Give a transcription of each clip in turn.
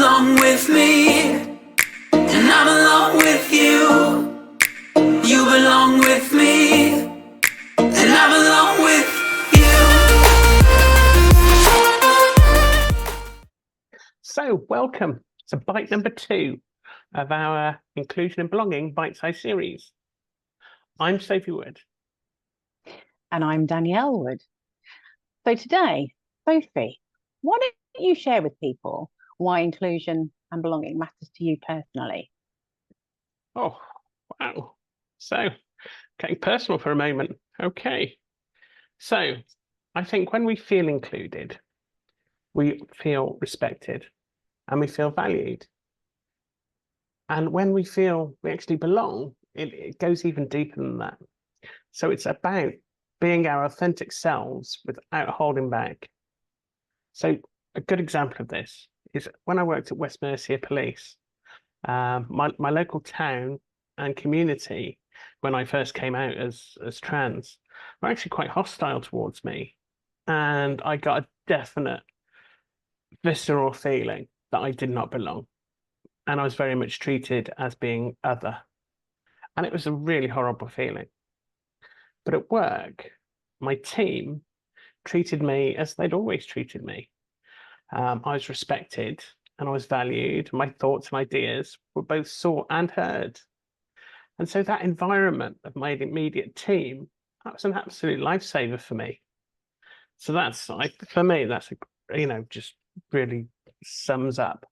belong with me, and I belong with you. You belong with me, and I belong with you. So, welcome to bite number 2 of our Inclusion and Belonging bite-sized series. I'm Sophie Wood. And I'm Danielle Wood. So today, Sophie, why don't you share with people why inclusion and belonging matters to you personally? Oh, wow. So, getting personal for a moment. Okay. So, I think when we feel included, we feel respected and we feel valued. And when we feel we actually belong, it goes even deeper than that. So it's about being our authentic selves without holding back. So a good example of this is when I worked at West Mercia Police, my local town and community, when I first came out as trans, were actually quite hostile towards me. And I got a definite visceral feeling that I did not belong. And I was very much treated as being other. And it was a really horrible feeling. But at work, my team treated me as they'd always treated me. I was respected and I was valued. My thoughts and ideas were both sought and heard. And so that environment of my immediate team, that was an absolute lifesaver for me. So that's, for me, that's, just really sums up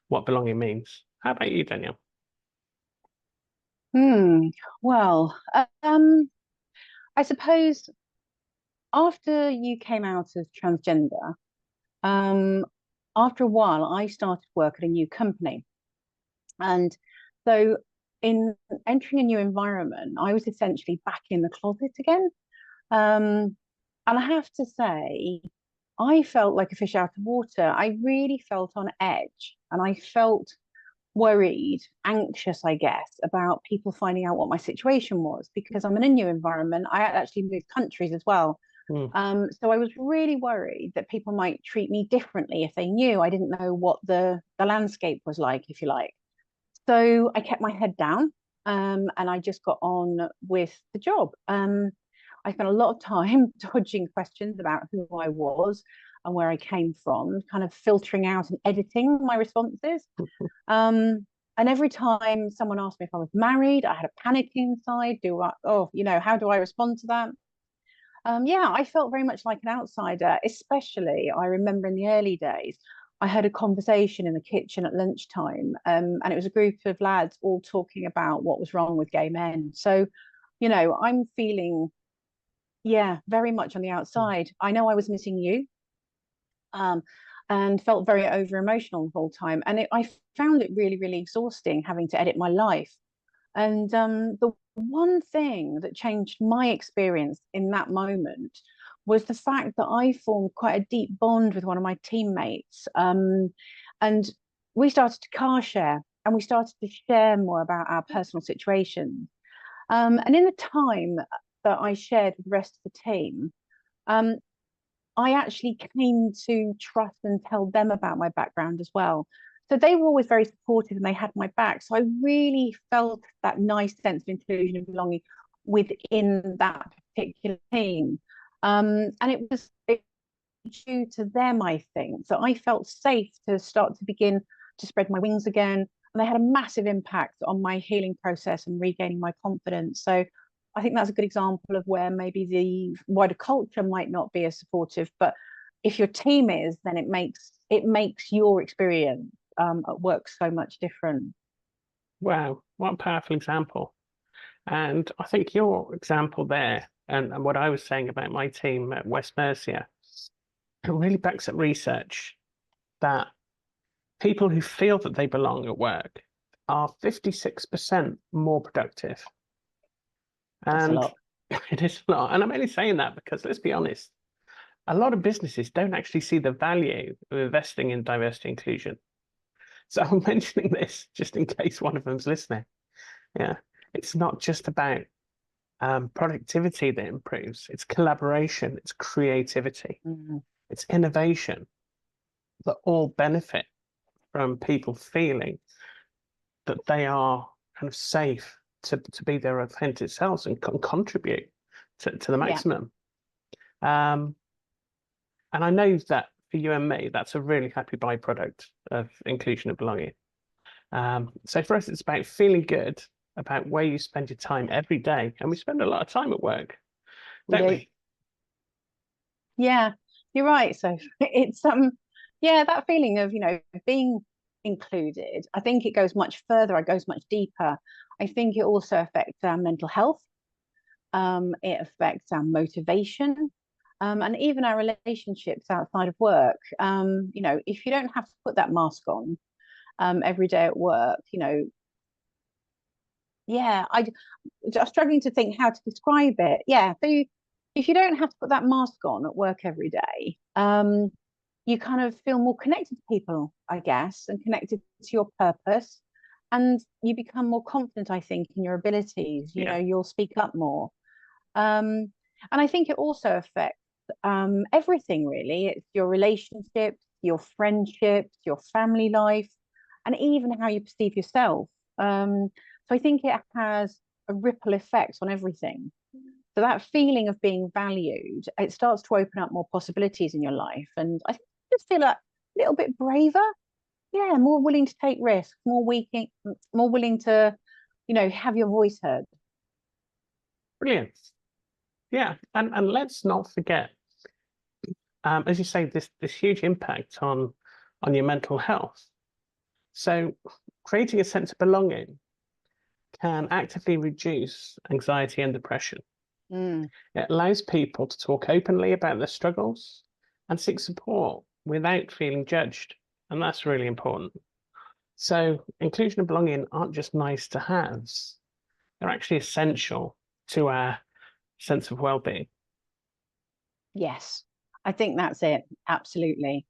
what belonging means. How about you, Danielle? Well, I suppose after you came out as transgender, after a while, I started work at a new company. And so in entering a new environment, I was essentially back in the closet again. And I have to say, I felt like a fish out of water. I really felt on edge and I felt worried, anxious, I guess, about people finding out what my situation was because I'm in a new environment. I had actually moved countries as well. So I was really worried that people might treat me differently if they knew I didn't know what the landscape was like, if you like. So I kept my head down and I just got on with the job. I spent a lot of time dodging questions about who I was and where I came from, kind of filtering out and editing my responses. And every time someone asked me if I was married, I had a panic inside. How do I respond to that? I felt very much like an outsider, especially I remember in the early days, I had a conversation in the kitchen at lunchtime, and it was a group of lads all talking about what was wrong with gay men. So, I'm feeling, very much on the outside. I know I was missing you, and felt very over emotional the whole time. And I found it really, really exhausting having to edit my life. And the one thing that changed my experience in that moment was the fact that I formed quite a deep bond with one of my teammates. And we started to car share and we started to share more about our personal situations. And in the time that I shared with the rest of the team, I actually came to trust and tell them about my background as well. So they were always very supportive and they had my back. So I really felt that nice sense of inclusion and belonging within that particular team. And it was due to them, I think. So I felt safe to start to begin to spread my wings again. And they had a massive impact on my healing process and regaining my confidence. So I think that's a good example of where maybe the wider culture might not be as supportive, but if your team is, then it makes your experience at work so much different. Wow, what a powerful example. And I think your example there and what I was saying about my team at West Mercia, it really backs up research that people who feel that they belong at work are 56% more productive. That's a lot. It is a lot. And I'm only saying that because, let's be honest, a lot of businesses don't actually see the value of investing in diversity inclusion. So I'm mentioning this just in case one of them's listening. Yeah, it's not just about productivity that improves. It's collaboration, it's creativity, it's innovation that all benefit from people feeling that they are kind of safe to be their authentic selves and contribute to the maximum. And I know that for you and me, that's a really happy byproduct of inclusion and belonging. So for us, it's about feeling good about where you spend your time every day. And we spend a lot of time at work, don't we? Yeah, you're right. So it's yeah, that feeling of, being included. I think it goes much further, it goes much deeper. I think it also affects our mental health. It affects our motivation, and even our relationships outside of work. If you don't have to put that mask on every day at work, I'm struggling to think how to describe it. Yeah, so if you don't have to put that mask on at work every day, you kind of feel more connected to people, I guess, and connected to your purpose, and you become more confident, I think, in your abilities. You'll speak up more, and I think it also affects everything, really. It's your relationships, your friendships, your family life, and even how you perceive yourself. So I think it has a ripple effect on everything. So that feeling of being valued, it starts to open up more possibilities in your life. And I just feel a little bit braver. Yeah, more willing to take risks, more willing to, have your voice heard. Brilliant. Yeah, and let's not forget, as you say, this huge impact on your mental health. So creating a sense of belonging can actively reduce anxiety and depression. It allows people to talk openly about their struggles and seek support without feeling judged. And that's really important. So inclusion and belonging aren't just nice to haves. They're actually essential to our sense of well-being. Yes, I think that's it. Absolutely.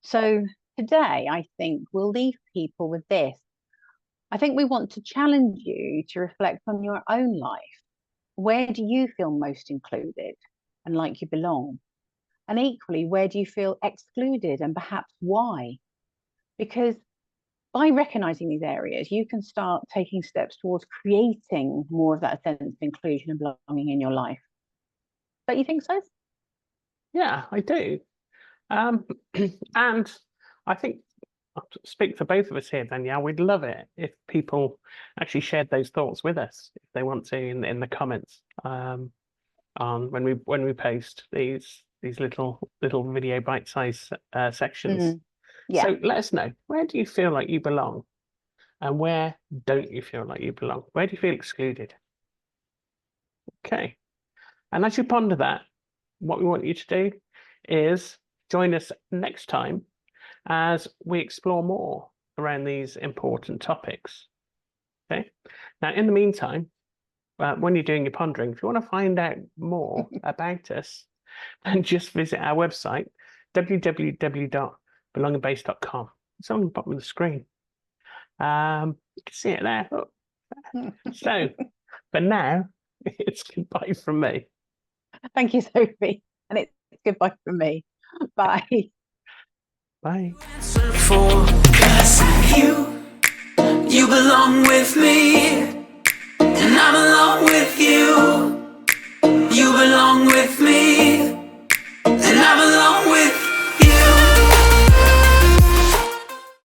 So today, I think we'll leave people with this. I think we want to challenge you to reflect on your own life. Where do you feel most included and like you belong? And equally, where do you feel excluded and perhaps why? Because by recognizing these areas, you can start taking steps towards creating more of that sense of inclusion and belonging in your life. Don't you think so? Yeah, I do. And I think, I'll speak for both of us here, Danielle, we'd love it if people actually shared those thoughts with us, if they want to, in the comments, on when we post these little video bite-sized sections. Yeah. So let us know, where do you feel like you belong, and where don't you feel like you belong? Where do you feel excluded? Okay. And as you ponder that, what we want you to do is join us next time as we explore more around these important topics. Okay. Now, in the meantime, when you're doing your pondering, if you want to find out more about us, then just visit our website, www.belongandbase.com. It's on the bottom of the screen. You can see it there. Oh. So, for now, it's goodbye from me. Thank you, Sophie. And it's goodbye from me. Bye. Bye. You belong with me, and I belong with you. You belong with me, and I belong